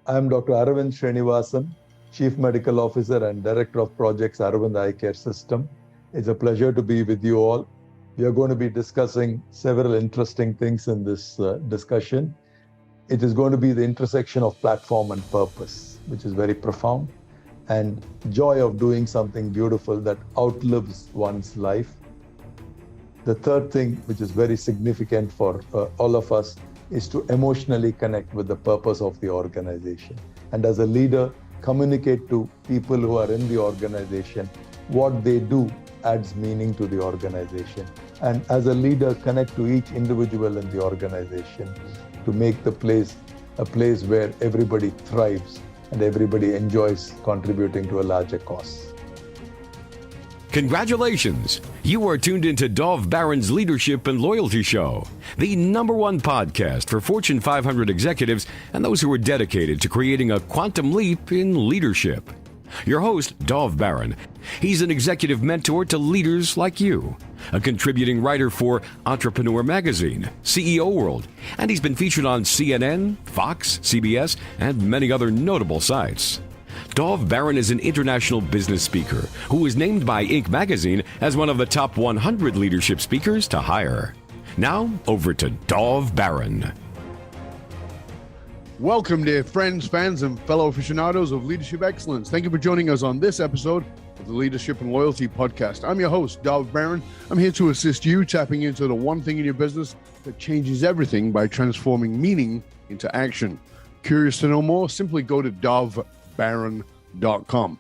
I'm Dr. Aravind Srinivasan, Chief Medical Officer and Director of Projects Aravind Eye Care System. It's a pleasure to be with you all. We are going to be discussing several interesting things in this discussion. It is going to be the intersection of platform and purpose, which is very profound, and joy of doing something beautiful that outlives one's life. The third thing, which is very significant for all of us, is to emotionally connect with the purpose of the organization. And as a leader, communicate to people who are in the organization what they do adds meaning to the organization. And as a leader, connect to each individual in the organization to make the place a place where everybody thrives and everybody enjoys contributing to a larger cause. Congratulations! You are tuned into Dovbaron's Leadership and Loyalty Show, the #1 podcast for Fortune 500 executives and those who are dedicated to creating a quantum leap in leadership. Your host, Dovbaron. He's an executive mentor to leaders like you, a contributing writer for Entrepreneur Magazine, CEO World, and he's been featured on CNN, Fox, CBS, and many other notable sites. Dovbaron is an international business speaker who was named by Inc. magazine as one of the top 100 leadership speakers to hire. Now, over to Dovbaron. Welcome, dear friends, fans, and fellow aficionados of leadership excellence. Thank you for joining us on this episode of the Leadership and Loyalty Podcast. I'm your host, Dovbaron. I'm here to assist you tapping into the one thing in your business that changes everything by transforming meaning into action. Curious to know more? Simply go to Dovbaron.com.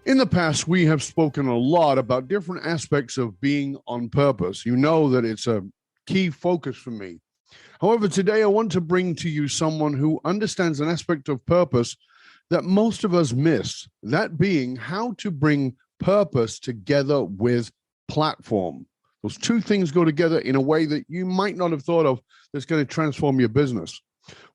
In the past, we have spoken a lot about different aspects of being on purpose. You know that it's a key focus for me. However, today I want to bring to you someone who understands an aspect of purpose that most of us miss, that being how to bring purpose together with platform. Those two things go together in a way that you might not have thought of that's going to transform your business.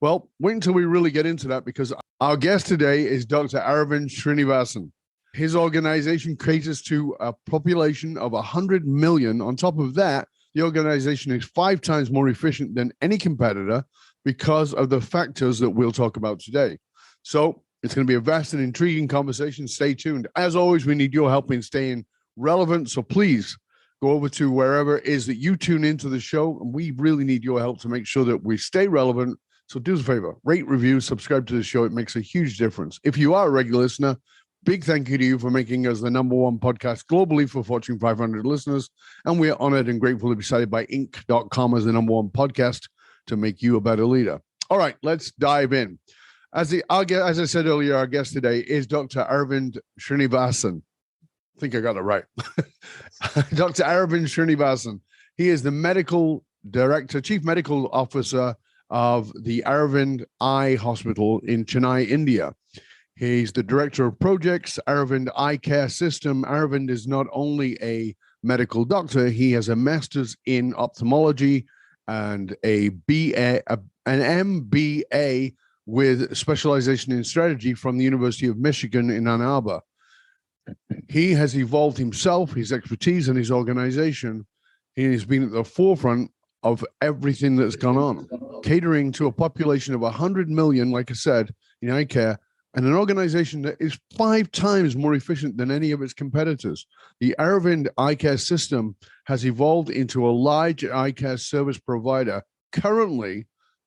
Well, wait until we really get into that, because our guest today is Dr. Aravind Srinivasan. His organization caters to a population of 100 million. On top of that, the organization is 5 times more efficient than any competitor because of the factors that we'll talk about today. So it's going to be a vast and intriguing conversation. Stay tuned. As always, we need your help in staying relevant. So please go over to wherever it is that you tune into the show. And we really need your help to make sure that we stay relevant. So do us a favor, rate, review, subscribe to the show. It makes a huge difference. If you are a regular listener, big thank you to you for making us the #1 podcast globally for Fortune 500 listeners. And we are honored and grateful to be cited by Inc.com as the #1 podcast to make you a better leader. All right, let's dive in. As I said earlier, our guest today is Dr. Aravind Srinivasan. I think I got it right. Dr. Aravind Srinivasan. He is the medical director, chief medical officer of the Aravind Eye Hospital in Chennai, India. He's the director of projects, Aravind Eye Care System. Aravind is not only a medical doctor, he has a master's in ophthalmology and an MBA with specialization in strategy from the University of Michigan in Ann Arbor. He has evolved himself, his expertise, and his organization. He has been at the forefront of everything that's gone on, catering to a population of 100 million, like I said, in eye care, and an organization that is 5 times more efficient than any of its competitors. The Aravind Eye Care System has evolved into a large eye care service provider. Currently,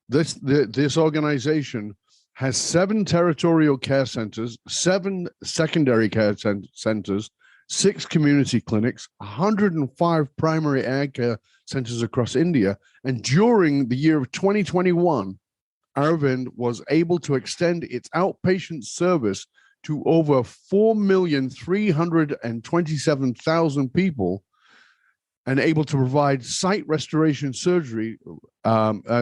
this organization has 7 territorial care centers, 7 secondary care centers, 6 community clinics, 105 primary eye care centers across India. And during the year of 2021, Aravind was able to extend its outpatient service to over 4,327,000 people, and able to provide sight restoration surgery,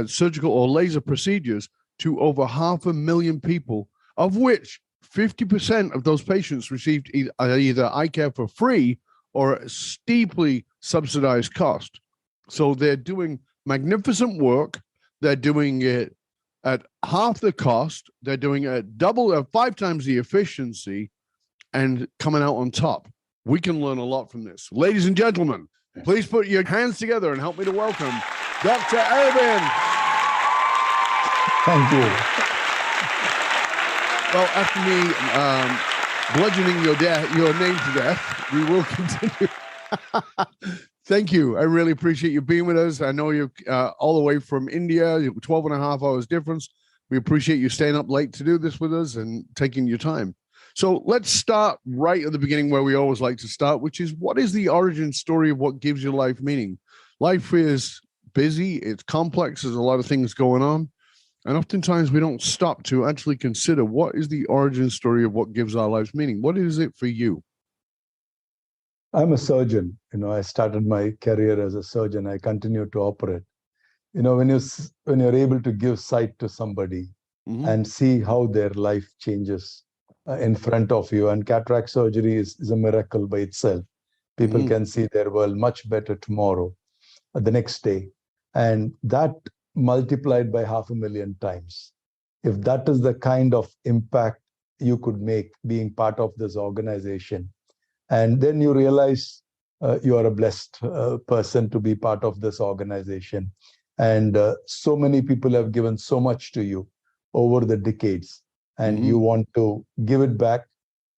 surgical or laser procedures to over 500,000 people, of which 50% of those patients received either eye care for free or at steeply subsidized cost. So they're doing magnificent work. They're doing it at half the cost. They're doing it at 5 times the efficiency and coming out on top. We can learn a lot from this. Ladies and gentlemen, please put your hands together and help me to welcome Dr. Aravind. Thank you. Well, after me bludgeoning your name to death, we will continue. Thank you. I really appreciate you being with us. I know you're all the way from India, 12 and a half hours difference. We appreciate you staying up late to do this with us and taking your time. So let's start right at the beginning where we always like to start, which is, what is the origin story of what gives your life meaning? Life is busy, it's complex, there's a lot of things going on. And oftentimes we don't stop to actually consider what is the origin story of what gives our lives meaning. What is it for you? I'm a surgeon. I started my career as a surgeon. I continue to operate. When you're able to give sight to somebody and see how their life changes in front of you, and cataract surgery is a miracle by itself. People can see their world much better tomorrow, the next day, and that multiplied by 500,000 times. If that is the kind of impact you could make being part of this organization, and then you realize you are a blessed person to be part of this organization. And so many people have given so much to you over the decades, and you want to give it back.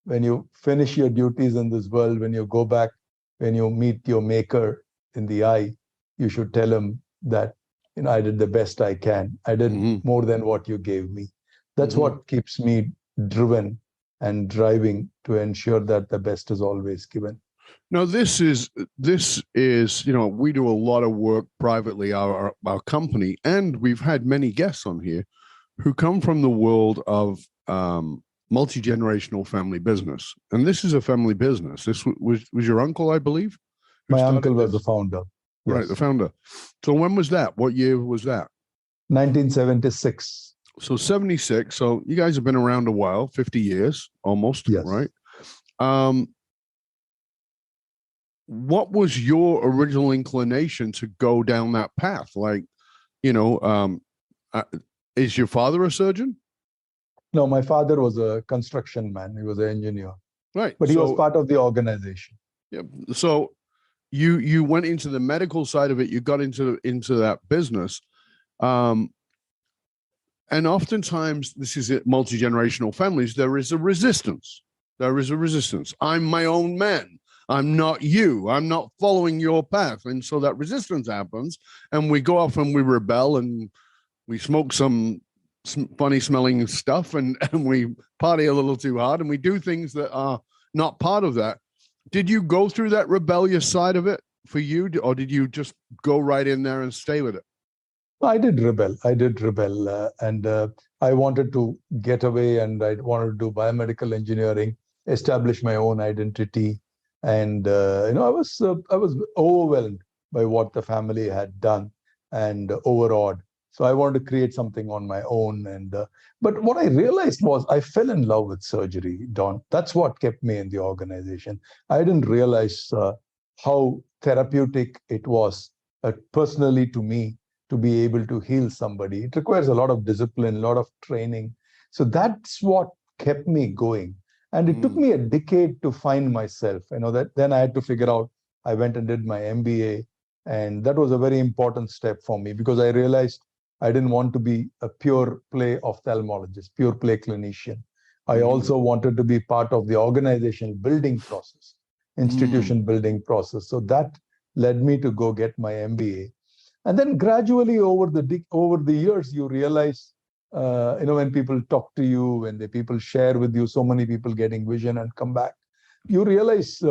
When you finish your duties in this world, when you go back, when you meet your maker in the eye, you should tell him that, I did the best I can. I did more than what you gave me. That's what keeps me driven and driving to ensure that the best is always given. Now, this is we do a lot of work privately, our company, and we've had many guests on here who come from the world of multi-generational family business. And this is a family business. This was your uncle, I believe? My uncle was the founder. Right, yes. The founder. So when was that? What year was that? 1976. So 76. So you guys have been around a while, 50 years almost, yes. Right? What was your original inclination to go down that path? Like, is your father a surgeon? No, my father was a construction man. He was an engineer. Right. But he was part of the organization. Yeah. So you went into the medical side of it. You got into that business. And oftentimes, this is it, multi-generational families, there is a resistance. I'm my own man. I'm not you. I'm not following your path. And so that resistance happens, and we go off and we rebel, and we smoke some funny smelling stuff, and we party a little too hard, and we do things that are not part of that. Did you go through that rebellious side of it for you, or did you just go right in there and stay with it? I did rebel. And I wanted to get away, and I wanted to do biomedical engineering, establish my own identity. And I was overwhelmed by what the family had done and overawed. So I wanted to create something on my own. And but what I realized was I fell in love with surgery, Don. That's what kept me in the organization. I didn't realize how therapeutic it was personally to me to be able to heal somebody. It requires a lot of discipline, a lot of training. So that's what kept me going. And it took me a decade to find myself. Then I had to figure out, I went and did my MBA. And that was a very important step for me, because I realized I didn't want to be a pure play ophthalmologist, pure play clinician. I also wanted to be part of the organization building process, institution building process. So that led me to go get my MBA. And then gradually over the years, you realize, when people talk to you, when people share with you, so many people getting vision and come back, you realize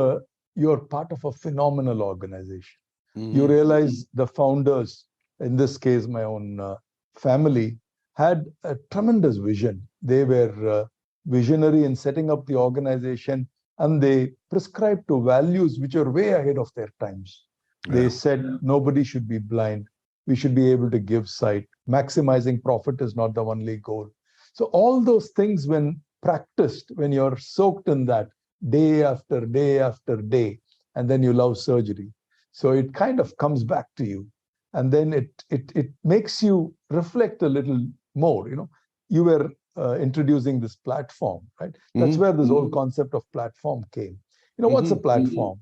you're part of a phenomenal organization. You realize the founders, in this case, my own family, had a tremendous vision. They were visionary in setting up the organization, and they prescribed to values which are way ahead of their times. They said nobody should be blind. We should be able to give sight. Maximizing profit is not the only goal. So all those things, when practiced, when you're soaked in that day after day after day, and then you love surgery. So it kind of comes back to you. And then it makes you reflect a little more. You were introducing this platform, right? That's where this whole concept of platform came. What's a platform?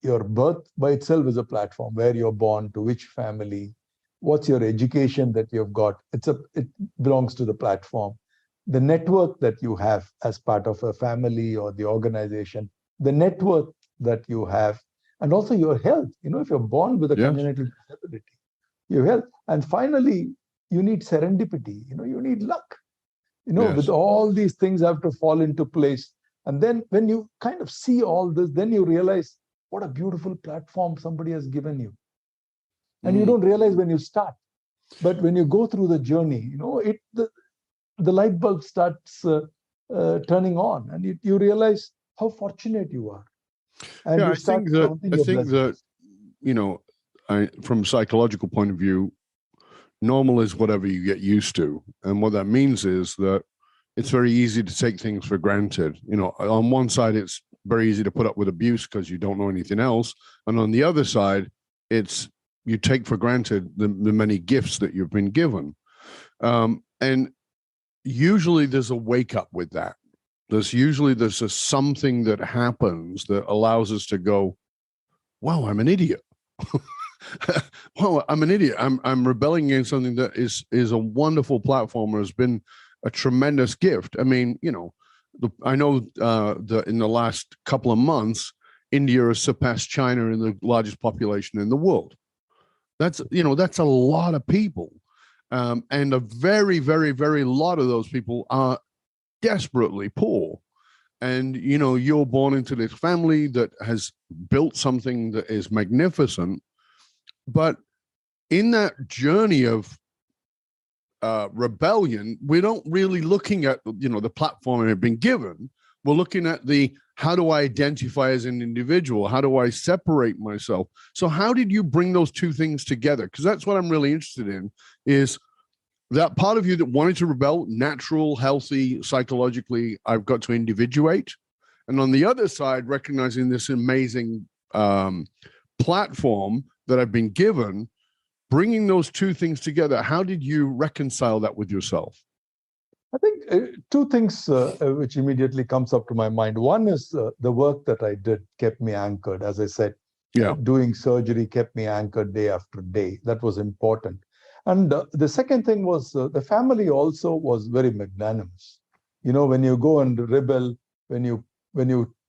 Your birth by itself is a platform. Where you're born, to which family, what's your education that you've got. It belongs to the platform. the network that you have as part of a family or the organization, the network that you have, and also your health. If you're born with a Yes. congenital disability, your health. And finally, you need serendipity. You need luck. Yes. With all these things have to fall into place. And then when you kind of see all this, then you realize what a beautiful platform somebody has given you. And you don't realize when you start. But when you go through the journey, the light bulb starts turning on, and you realize how fortunate you are. And Yeah, you I start think that counting your blessings. From a psychological point of view, normal is whatever you get used to. And what that means is that it's very easy to take things for granted. On one side, it's very easy to put up with abuse because you don't know anything else. And on the other side, it's you take for granted the many gifts that you've been given. And usually there's a wake up with that. There's a something that happens that allows us to go, wow, I'm an idiot. Wow, I'm an idiot. I'm rebelling against something that is a wonderful platform or has been a tremendous gift. I mean, I know that in the last couple of months, India has surpassed China in the largest population in the world. That's a lot of people. And a very, very, very lot of those people are desperately poor. And, you're born into this family that has built something that is magnificent. But in that journey of rebellion, we're not really looking at, the platform I've been given. We're looking at how do I identify as an individual? How do I separate myself? So how did you bring those two things together? Because that's what I'm really interested in, is that part of you that wanted to rebel, natural, healthy, psychologically, I've got to individuate. And on the other side, recognizing this amazing platform that I've been given, bringing those two things together. How did you reconcile that with yourself? I think two things which immediately comes up to my mind. One is the work that I did kept me anchored. As I said, doing surgery kept me anchored day after day. That was important. And the second thing was the family also was very magnanimous. When you go and rebel, when you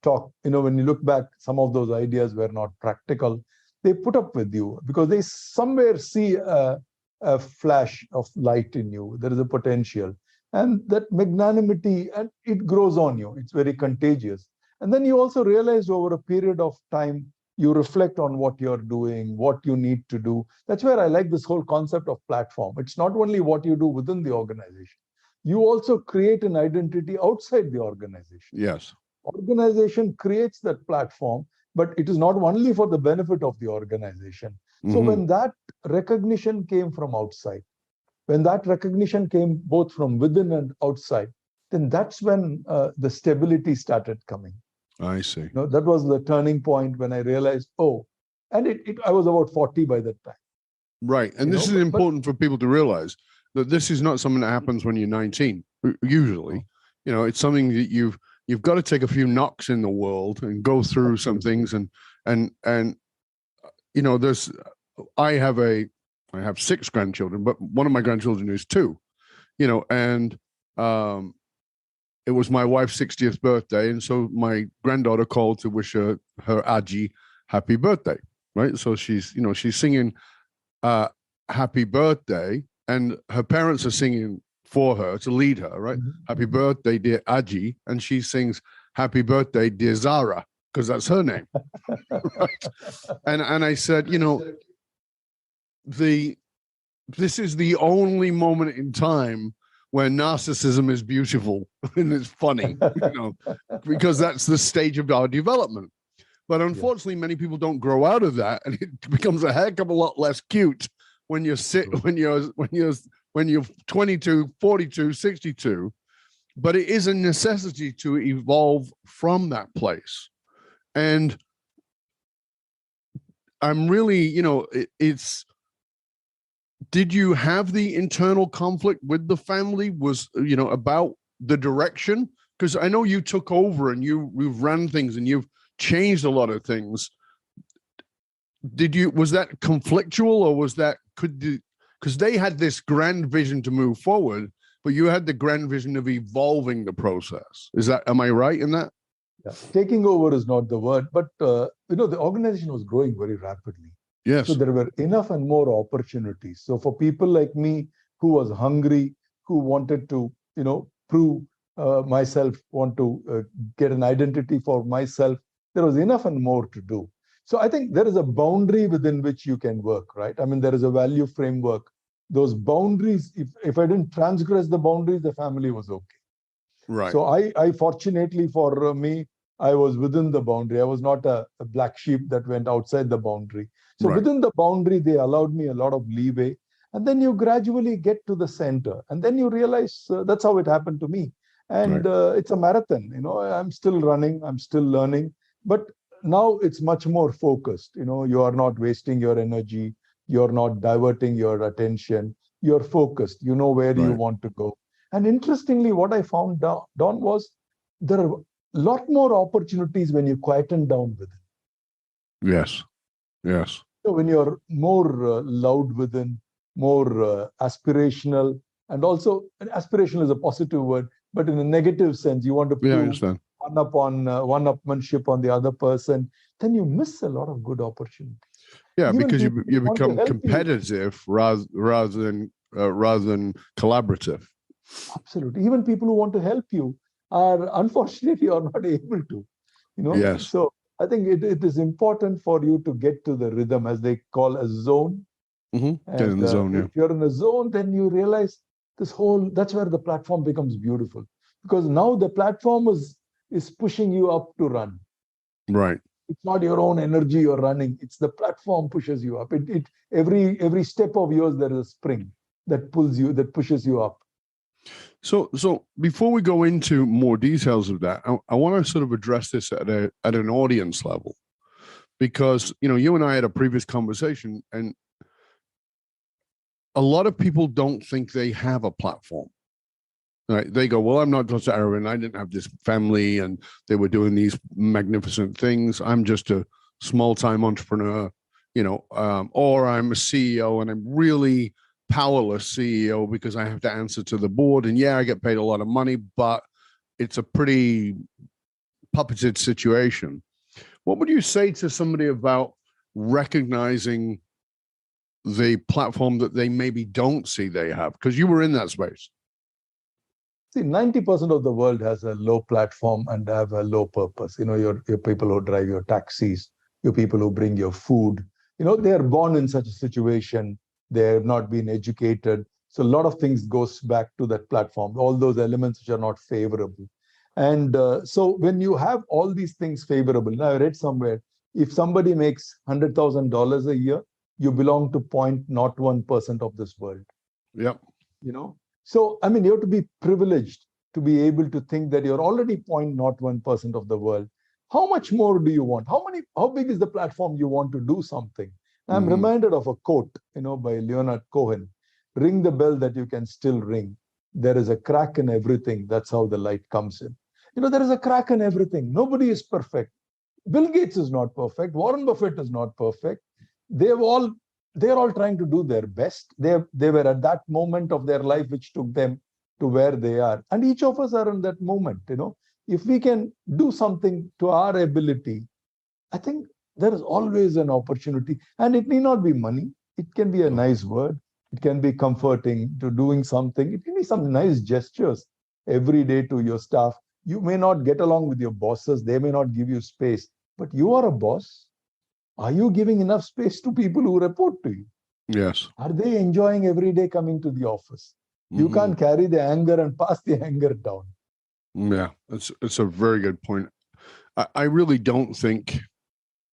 talk, when you look back, some of those ideas were not practical. They put up with you because they somewhere see a flash of light in you. There is a potential. And that magnanimity, and it grows on you. It's very contagious. And then you also realize over a period of time, you reflect on what you're doing, what you need to do. That's where I like this whole concept of platform. It's not only what you do within the organization. You also create an identity outside the organization. Yes. Organization creates that platform, but it is not only for the benefit of the organization. So when that recognition came from outside, when that recognition came both from within and outside, then that's when the stability started coming. I see. That was the turning point when I realized, and I was about 40 by that time. Right. And this is important for people to realize that this is not something that happens when you're 19, usually. It's something that you've got to take a few knocks in the world and go through some things. And I have 6 grandchildren, but one of my grandchildren is 2, and it was my wife's 60th birthday. And so my granddaughter called to wish her Aji happy birthday. Right. So she's singing happy birthday, and her parents are singing for her to lead her. Right. Happy birthday, dear Aji. And she sings happy birthday, dear Zara, because that's her name. Right. And I said, this is the only moment in time where narcissism is beautiful and it's funny, because that's the stage of our development. But unfortunately, many people don't grow out of that, and it becomes a heck of a lot less cute when you're 22, 42, 62. But it is a necessity to evolve from that place. And I'm really, did you have the internal conflict with the family? Was, about the direction? Because I know you took over and you've run things and you've changed a lot of things. Was that conflictual, or was that, because they had this grand vision to move forward, but you had the grand vision of evolving the process. Am I right in that? Yeah. Taking over is not the word, but the organization was growing very rapidly. Yes. So there were enough and more opportunities. So for people like me who was hungry, who wanted to, prove myself, want to get an identity for myself, there was enough and more to do. So I think there is a boundary within which you can work, right? I mean, there is a value framework. Those boundaries, if I didn't transgress the boundaries, the family was okay. Right. So I fortunately for me, I was within the boundary. I was not a black sheep that went outside the boundary. So within the boundary, they allowed me a lot of leeway. And then you gradually get to the center. And then you realize that's how it happened to me. And it's a marathon. I'm still running. I'm still learning. But now it's much more focused. You are not wasting your energy. You're not diverting your attention. You're focused. You know where you want to go. And interestingly, what I found, Don, was there are a lot more opportunities when you quieten down within. Yes. Yes. So when you're more loud within, more aspirational, and also aspirational is a positive word, but in a negative sense, you want to prove one-upmanship on the other person, then you miss a lot of good opportunities. Yeah, even because you become competitive rather than collaborative. Absolutely. Even people who want to help you are unfortunately are not able to. Yes. So I think it is important for you to get to the rhythm, as they call a zone. Mm-hmm. Get in the zone. Yeah. If you're in a zone, then you realize that's where the platform becomes beautiful, because now the platform is pushing you up to run. Right. It's not your own energy you're running. It's the platform pushes you up. Every step of yours, there is a spring that pulls you, that pushes you up. So before we go into more details of that, I want to sort of address this at an audience level, because you and I had a previous conversation, and a lot of people don't think they have a platform. Right? They go, well, I'm not Dr. Aravind. I didn't have this family, and they were doing these magnificent things. I'm just a small-time entrepreneur, or I'm a CEO, and I'm really powerless CEO because I have to answer to the board. And yeah, I get paid a lot of money, but it's a pretty puppeted situation. What would you say to somebody about recognizing the platform that they maybe don't see they have? Because you were in that space. See, 90% of the world has a low platform and have a low purpose. Your people who drive your taxis, your people who bring your food, they are born in such a situation. They have not been educated. So a lot of things goes back to that platform, all those elements which are not favorable. And so when you have all these things favorable, now I read somewhere, if somebody makes $100,000 a year, you belong to 0.01% of this world. Yep. So, I mean, you have to be privileged to be able to think that you're already 0.01% of the world. How much more do you want? How big is the platform you want to do something? I'm reminded of a quote, by Leonard Cohen: ring the bell that you can still ring. There is a crack in everything. That's how the light comes in. There is a crack in everything. Nobody is perfect. Bill Gates is not perfect. Warren Buffett is not perfect. They're all trying to do their best. They were at that moment of their life which took them to where they are. And each of us are in that moment. If we can do something to our ability, I think there is always an opportunity. And it need not be money. It can be a nice word. It can be comforting to doing something. It can be some nice gestures every day to your staff. You may not get along with your bosses. They may not give you space, but you are a boss. Are you giving enough space to people who report to you? Yes. Are they enjoying every day coming to the office? You can't carry the anger and pass the anger down. Yeah, it's a very good point. I really don't think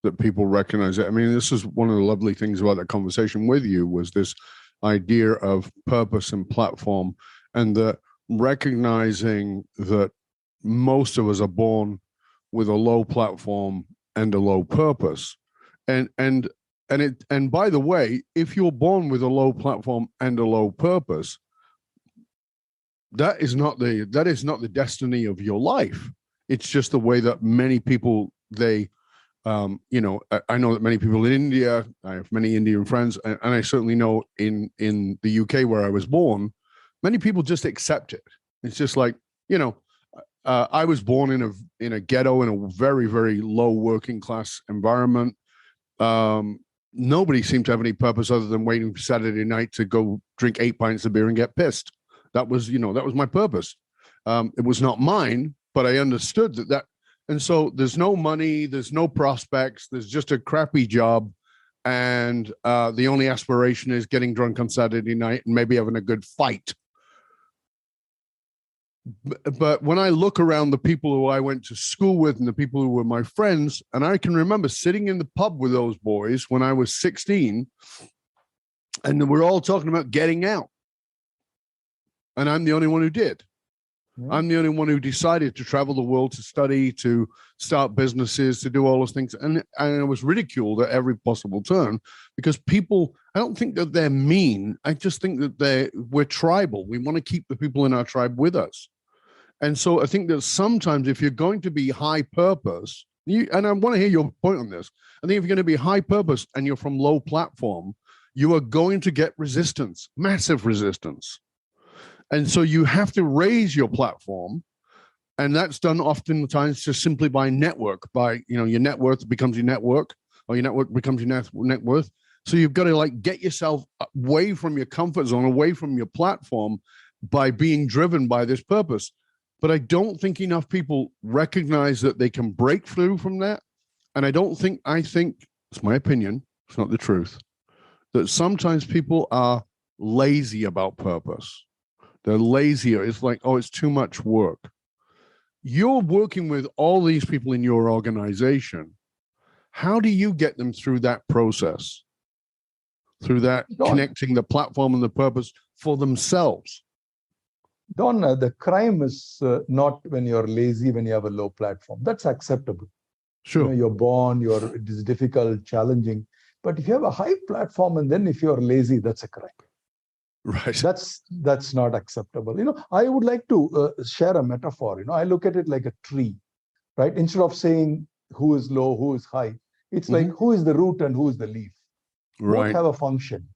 that people recognize it. I mean, this is one of the lovely things about that conversation with you, was this idea of purpose and platform, and the recognizing that most of us are born with a low platform and a low purpose. And by the way, if you're born with a low platform and a low purpose, that is not the destiny of your life. It's just the way that many people, I know that many people in India, I have many Indian friends, and I certainly know in the UK where I was born, Many people just accept it. It's just like, I was born in a ghetto, in a very, very low working class environment. Nobody seemed to have any purpose other than waiting for Saturday night to go drink 8 pints of beer and get pissed. That was my purpose. It was not mine, but I understood that. And so there's no money, there's no prospects, there's just a crappy job. And the only aspiration is getting drunk on Saturday night and maybe having a good fight. But when I look around the people who I went to school with and the people who were my friends, and I can remember sitting in the pub with those boys when I was 16, and we're all talking about getting out. And I'm the only one who did. Yeah. I'm the only one who decided to travel the world, to study, to start businesses, to do all those things. And I was ridiculed at every possible turn because people, I don't think that they're mean. I just think that we're tribal. We want to keep the people in our tribe with us. And so I think that sometimes if you're going to be high purpose, and I want to hear your point on this, I think if you're going to be high purpose and you're from low platform, you are going to get resistance, massive resistance. And so you have to raise your platform. And that's done oftentimes just simply by network, by, your net worth becomes your network, or your network becomes your net worth. So you've got to get yourself away from your comfort zone, away from your platform by being driven by this purpose. But I don't think enough people recognize that they can break through from that. And I think, it's my opinion, it's not the truth, that sometimes people are lazy about purpose. They're lazier. It's like, oh, it's too much work. You're working with all these people in your organization. How do you get them through that process? Through that connecting the platform and the purpose for themselves? Don, the crime is not when you're lazy, when you have a low platform. That's acceptable. Sure. You're born, it is difficult, challenging. But if you have a high platform and then if you're lazy, that's a crime. Right. That's not acceptable. I would like to share a metaphor. I look at it like a tree, right? Instead of saying who is low, who is high, it's like who is the root and who is the leaf. Right. Both have a function.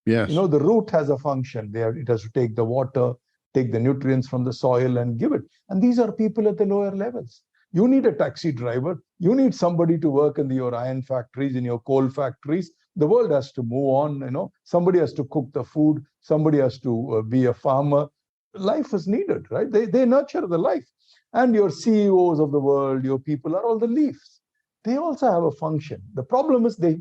Yes. The root has a function. It has to take the water, take the nutrients from the soil and give it. And these are people at the lower levels. You need a taxi driver. You need somebody to work in your iron factories, in your coal factories. The world has to move on. Somebody has to cook the food. Somebody has to be a farmer. Life is needed, right? They nurture the life. And your CEOs of the world, your people are all the leaves. They also have a function. The problem is they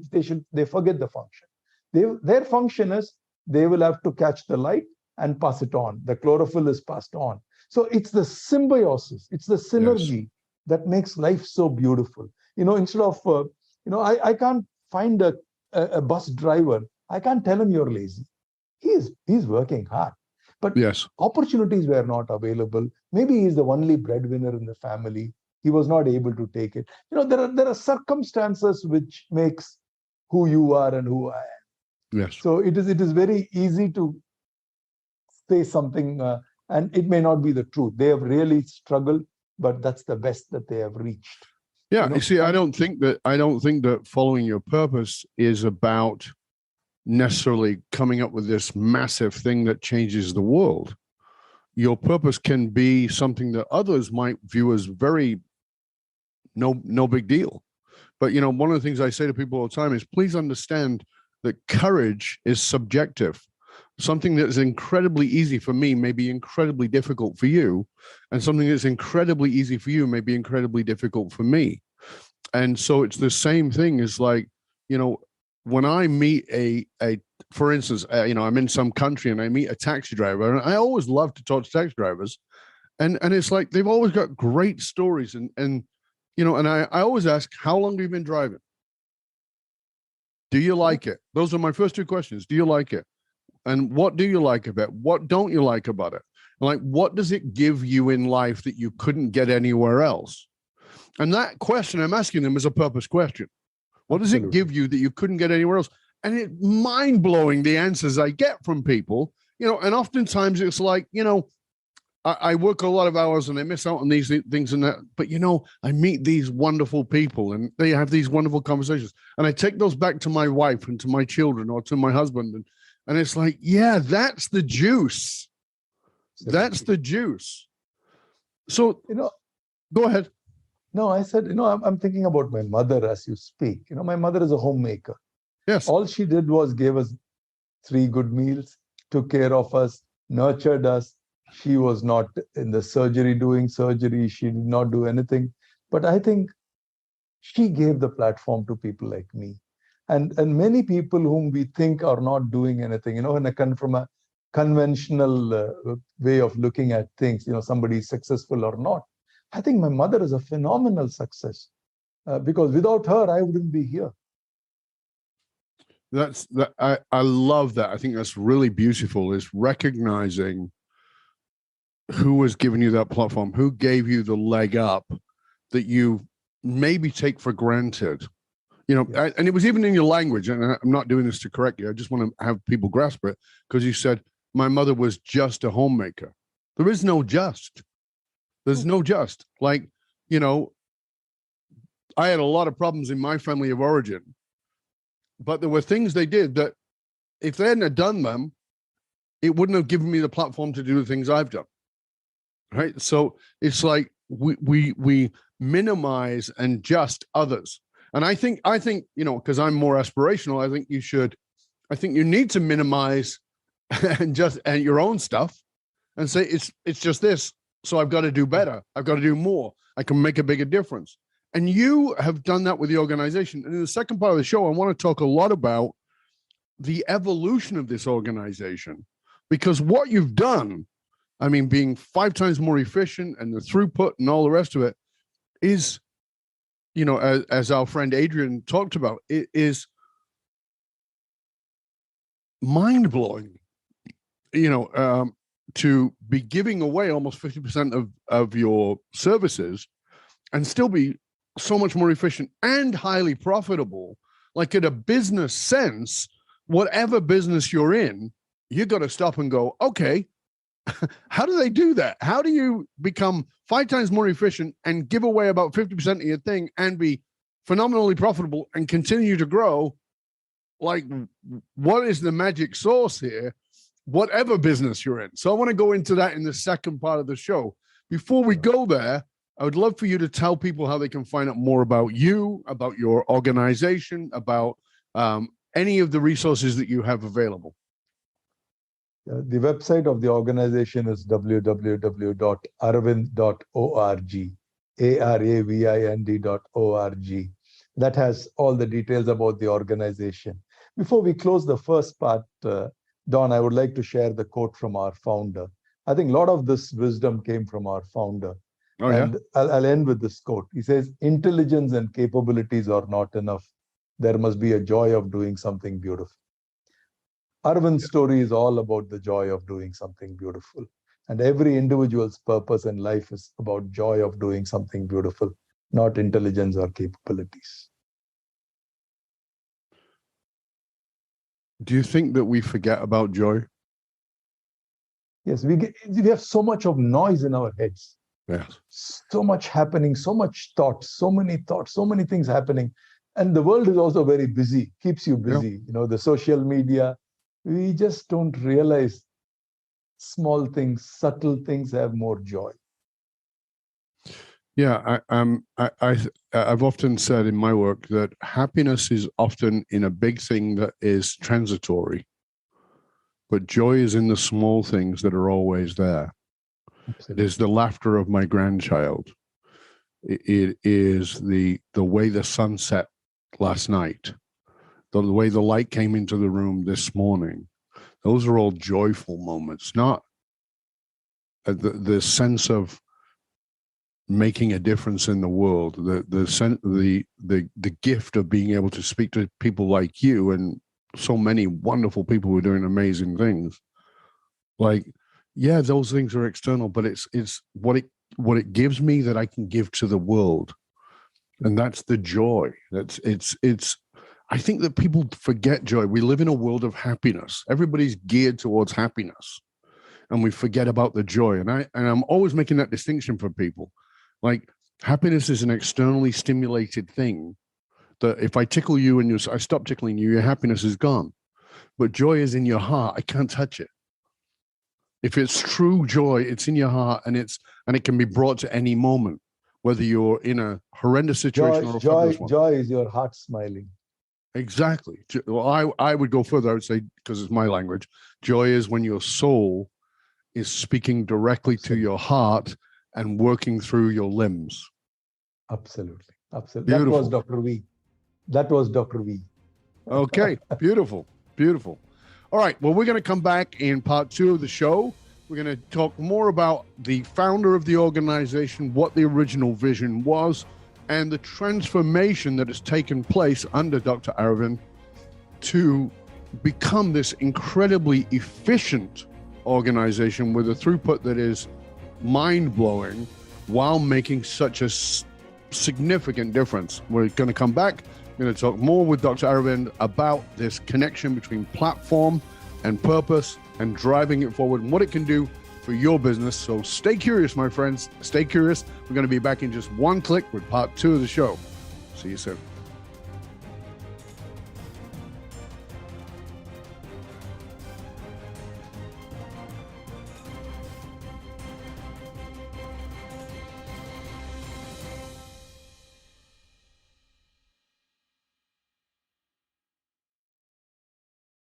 forget the function. Their function is they will have to catch the light and pass it on. The chlorophyll is passed on. So it's the symbiosis, it's the synergy that makes life so beautiful. Instead of, I can't find a bus driver. I can't tell him you're lazy. He's working hard. But opportunities were not available. Maybe he's the only breadwinner in the family. He was not able to take it. There are circumstances which makes who you are and who I am. Yes. So it is very easy to say something, and it may not be the truth. They have really struggled, but that's the best that they have reached. Yeah, you see, I don't think that following your purpose is about necessarily coming up with this massive thing that changes the world. Your purpose can be something that others might view as very no big deal. But one of the things I say to people all the time is, please understand that courage is subjective. Something that is incredibly easy for me may be incredibly difficult for you, and something that's incredibly easy for you may be incredibly difficult for me. And so it's the same thing as when I meet for instance, I'm in some country and I meet a taxi driver, and I always love to talk to taxi drivers, and it's like they've always got great stories, and I always ask, how long have you been driving? Do you like it? Those are my first two questions. Do you like it? And what do you like about it? What don't you like about it? Like, what does it give you in life that you couldn't get anywhere else? And that question I'm asking them is a purpose question. What does it give you that you couldn't get anywhere else? And it's mind-blowing, the answers I get from people, and oftentimes it's like, I work a lot of hours and I miss out on these things and that, but I meet these wonderful people and they have these wonderful conversations. And I take those back to my wife and to my children or to my husband. And it's like, yeah, that's the juice. That's the juice. So, go ahead. No, I said, I'm thinking about my mother as you speak. My mother is a homemaker. Yes. All she did was gave us 3 good meals, took care of us, nurtured us. She was not in the surgery doing surgery. She did not do anything. But I think she gave the platform to people like me. And many people whom we think are not doing anything, from a conventional way of looking at things, somebody is successful or not. I think my mother is a phenomenal success because without her, I wouldn't be here. I love that. I think that's really beautiful, is recognizing who has given you that platform, who gave you the leg up that you maybe take for granted. And it was even in your language, and I'm not doing this to correct you. I just want to have people grasp it, because you said, my mother was just a homemaker. There is no just. There's no just. Like, I had a lot of problems in my family of origin, but there were things they did that if they hadn't have done them, it wouldn't have given me the platform to do the things I've done. Right. So it's like we minimize and just others. And I think, because I'm more aspirational, I think you need to minimize and your own stuff and say, it's just this. So I've got to do better. I've got to do more. I can make a bigger difference. And you have done that with the organization. And in the second part of the show, I want to talk a lot about the evolution of this organization, because what you've done, being 5 times more efficient and the throughput and all the rest of it is, as our friend Adrian talked about, it is mind-blowing, to be giving away almost 50% of your services and still be so much more efficient and highly profitable. Like, in a business sense, whatever business you're in, you got to stop and go, okay, how do they do that? How do you become 5 times more efficient and give away about 50% of your thing and be phenomenally profitable and continue to grow? Like, what is the magic sauce here? Whatever business you're in. So I want to go into that in the second part of the show. Before we go there, I would love for you to tell people how they can find out more about you, about your organization, about any of the resources that you have available. The website of the organization is www.aravind.org, aravind.org. That has all the details about the organization. Before we close the first part, Don, I would like to share the quote from our founder. I think a lot of this wisdom came from our founder. Oh, and yeah? I'll end with this quote. He says, intelligence and capabilities are not enough. There must be a joy of doing something beautiful. Arvind's story is all about the joy of doing something beautiful. And every individual's purpose in life is about joy of doing something beautiful, not intelligence or capabilities. Do you think that we forget about joy? Yes, we have so much of noise in our heads. Yes. So much happening, so much thoughts, so many things happening. And the world is also very busy, keeps you busy. Yeah. The social media, we just don't realize small things, subtle things have more joy. Yeah, I've often said in my work that happiness is often in a big thing that is transitory, but joy is in the small things that are always there. Absolutely. It is the laughter of my grandchild. It is the way the sun set last night, the way the light came into the room this morning. Those are all joyful moments, not the sense of making a difference in the world, the gift of being able to speak to people like you and so many wonderful people who are doing amazing things. Like, yeah, those things are external, but it's what it gives me that I can give to the world, and that's the joy. It's. I think that people forget joy. We live in a world of happiness. Everybody's geared towards happiness, and we forget about the joy. And I'm always making that distinction for people. Like, happiness is an externally stimulated thing that if I tickle you and I stop tickling you, your happiness is gone. But joy is in your heart. I can't touch it. If it's true joy, it's in your heart, and it can be brought to any moment, whether you're in a horrendous situation or a fabulous one. Joy is your heart smiling. Exactly. Well, I would go further. I would say, because it's my language, joy is when your soul is speaking directly to your heart and working through your limbs. Absolutely. Beautiful. That was Dr. V. That was Dr. V. Okay. Beautiful. Beautiful. All right. Well, we're going to come back in part 2 of the show. We're going to talk more about the founder of the organization, what the original vision was, and the transformation that has taken place under Dr. Aravind to become this incredibly efficient organization with a throughput that is mind-blowing while making such a significant difference. We're going to come back. We're going to talk more with Dr. Aravind about this connection between platform and purpose and driving it forward and what it can do for your business. So stay curious, my friends. Stay curious. We're going to be back in just one click with part 2 of the show. See you soon.